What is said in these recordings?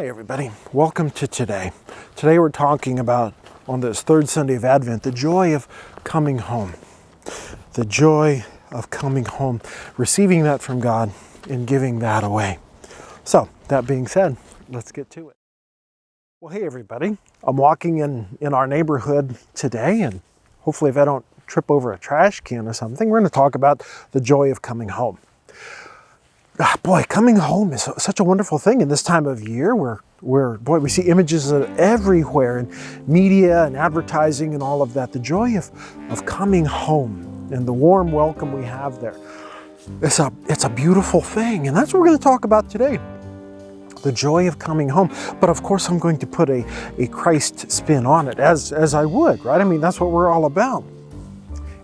Hi everybody, welcome to today. Today we're talking about, on this third Sunday of Advent, the joy of coming home. The joy of coming home, receiving that from God and giving that away. So, that being said, let's get to it. Well, hey everybody, I'm walking in our neighborhood today, and hopefully if I don't trip over a trash can or something, we're going to talk about the joy of coming home. Boy, coming home is such a wonderful thing in this time of year where we see images everywhere in media and advertising and all of that. The joy of coming home and the warm welcome we have there. It's a beautiful thing, and that's what we're going to talk about today. The joy of coming home. But of course, I'm going to put a Christ spin on it, as I would, right? I mean, that's what we're all about.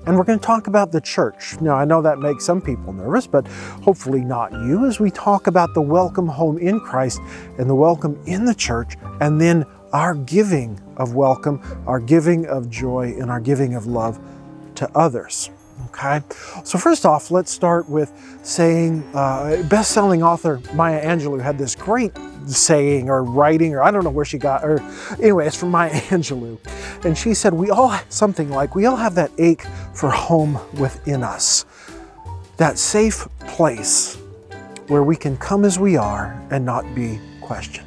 And we're going to talk about the church. Now, I know that makes some people nervous, but hopefully not you, as we talk about the welcome home in Christ and the welcome in the church, and then our giving of welcome, our giving of joy, and our giving of love to others. Okay? So first off, let's start with saying, best-selling author Maya Angelou had this great saying or writing, or I don't know where she got, or anyway, it's from Maya Angelou. And she said, we all have that ache for home within us. That safe place where we can come as we are and not be questioned.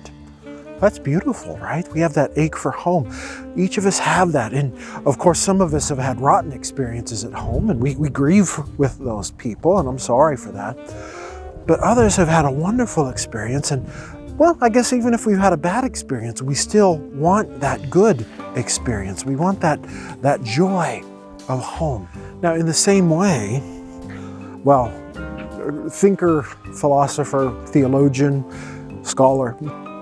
That's beautiful, right? We have that ache for home. Each of us have that. And of course, some of us have had rotten experiences at home, and we grieve with those people, and I'm sorry for that. But others have had a wonderful experience, and well, I guess even if we've had a bad experience, we still want that good experience. We want that joy of home. Now, in the same way, well, thinker, philosopher, theologian, scholar,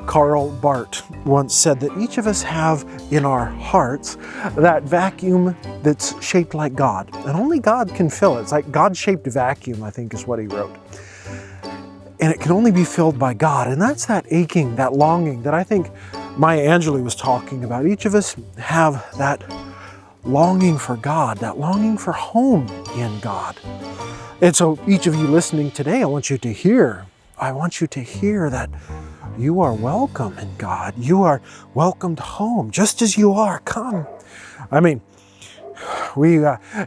Karl Barth once said that each of us have in our hearts that vacuum that's shaped like God, and only God can fill it. It's like God-shaped vacuum, I think is what he wrote. And it can only be filled by God, and that's that aching, that longing that I think Maya Angelou was talking about. Each of us have that longing for God, that longing for home in God. And so each of you listening today, I want you to hear that you are welcome in God. You are welcomed home, just as you are. Come. I mean, we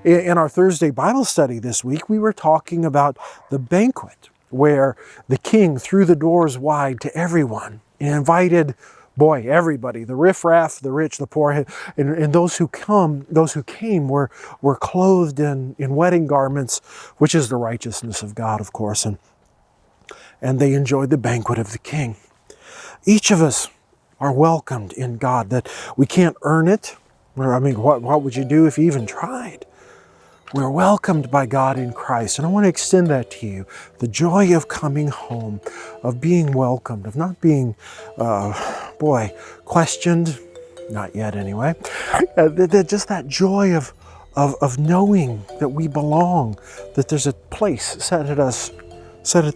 in our Thursday Bible study this week, we were talking about the banquet where the king threw the doors wide to everyone and invited, everybody, the riffraff, the rich, the poor, and those who came were clothed in wedding garments, which is the righteousness of God, of course, and they enjoyed the banquet of the king. Each of us are welcomed in God, that we can't earn it. I mean, what would you do if you even tried? We're welcomed by God in Christ, and I want to extend that to you. The joy of coming home, of being welcomed, of not being, questioned, not yet anyway. Just that joy of knowing that we belong, that there's a place set at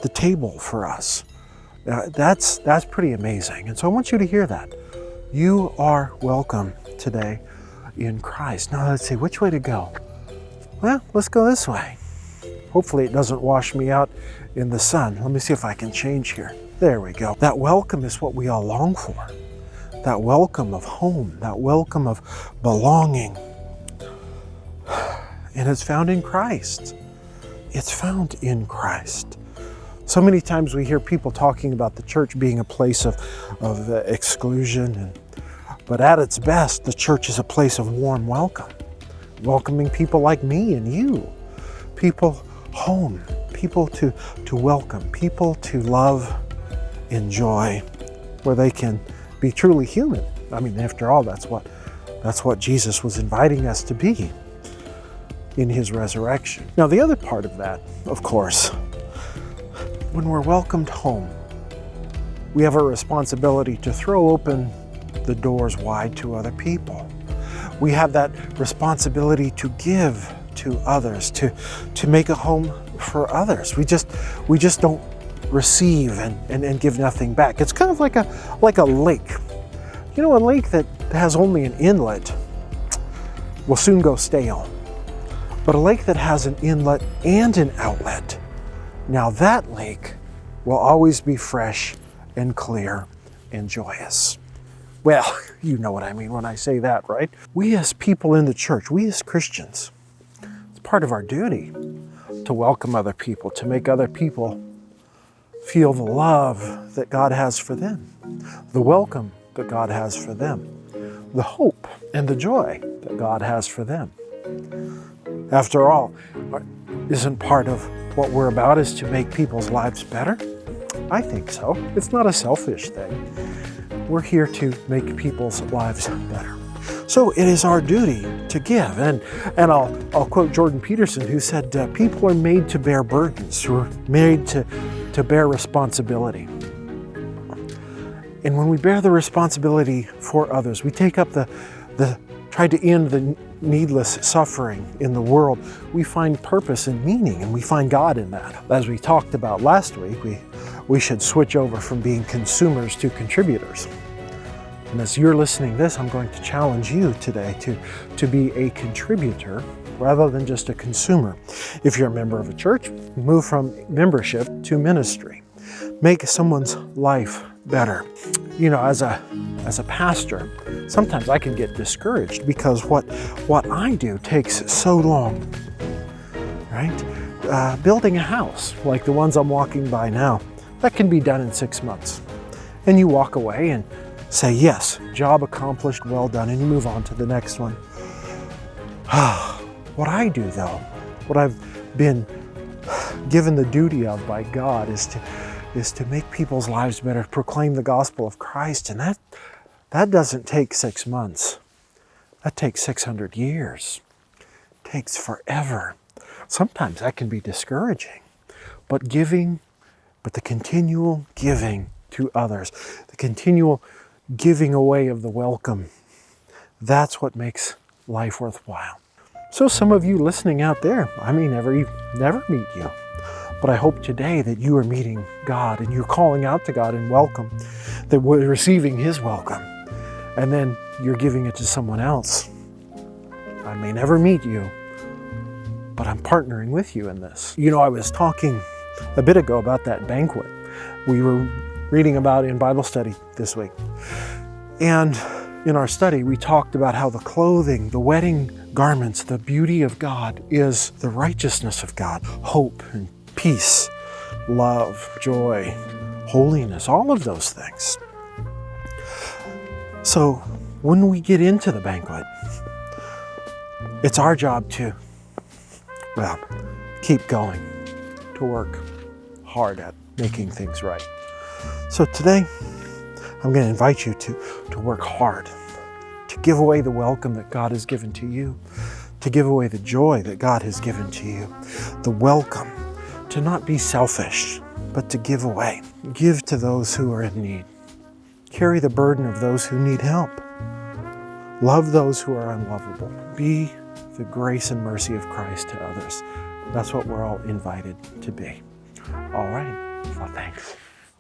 the table for us. That's pretty amazing. And so I want you to hear that. You are welcome today in Christ. Now let's see, which way to go? Well, let's go this way. Hopefully it doesn't wash me out in the sun. Let me see if I can change here. There we go. That welcome is what we all long for. That welcome of home, that welcome of belonging. And it's found in Christ. It's found in Christ. So many times we hear people talking about the church being a place of exclusion, but at its best, the church is a place of warm welcome, welcoming people like me and you, people home, people to welcome, people to love, enjoy, where they can be truly human. I mean, after all, that's what Jesus was inviting us to be in his resurrection. Now, the other part of that, of course, when we're welcomed home, we have a responsibility to throw open the doors wide to other people. We have that responsibility to give to others, to make a home for others. We just don't receive and give nothing back. It's kind of like a lake. You know, a lake that has only an inlet will soon go stale. But a lake that has an inlet and an outlet, now that lake will always be fresh and clear and joyous. Well, you know what I mean when I say that, right? We as people in the church, we as Christians, it's part of our duty to welcome other people, to make other people feel the love that God has for them, the welcome that God has for them, the hope and the joy that God has for them. After all, isn't part of what we're about is to make people's lives better? I think so. It's not a selfish thing. We're here to make people's lives better. So it is our duty to give. And I'll quote Jordan Peterson, who said, people are made to bear burdens, who are made to bear responsibility. And when we bear the responsibility for others, we take up try to end the needless suffering in the world, we find purpose and meaning, and we find God in that. As we talked about last week, we should switch over from being consumers to contributors. And as you're listening to this, I'm going to challenge you today to be a contributor rather than just a consumer. If you're a member of a church, move from membership to ministry. Make someone's life better. You know, as a pastor, sometimes I can get discouraged because what I do takes so long, right? Building a house like the ones I'm walking by now, that can be done in 6 months. And you walk away and say, yes, job accomplished, well done, and you move on to the next one. What I do though, what I've been given the duty of by God is to make people's lives better, proclaim the gospel of Christ, and that doesn't take 6 months. That takes 600 years. It takes forever. Sometimes that can be discouraging, but the continual giving to others, the continual giving away of the welcome, that's what makes life worthwhile. So some of you listening out there, I may never meet you, but I hope today that you are meeting God and you're calling out to God in welcome, that we're receiving His welcome, and then you're giving it to someone else. I may never meet you, but I'm partnering with you in this. You know, I was talking a bit ago about that banquet we were reading about in Bible study this week. And in our study, we talked about how the clothing, the wedding garments, the beauty of God is the righteousness of God, hope and peace, love, joy, holiness, all of those things. So when we get into the banquet, it's our job to, keep going, to work hard at making things right. So today, I'm going to invite you to work hard, to give away the welcome that God has given to you, to give away the joy that God has given to you, the welcome, to not be selfish, but to give away. Give to those who are in need. Carry the burden of those who need help. Love those who are unlovable. Be the grace and mercy of Christ to others. That's what we're all invited to be. All right. Well, thanks.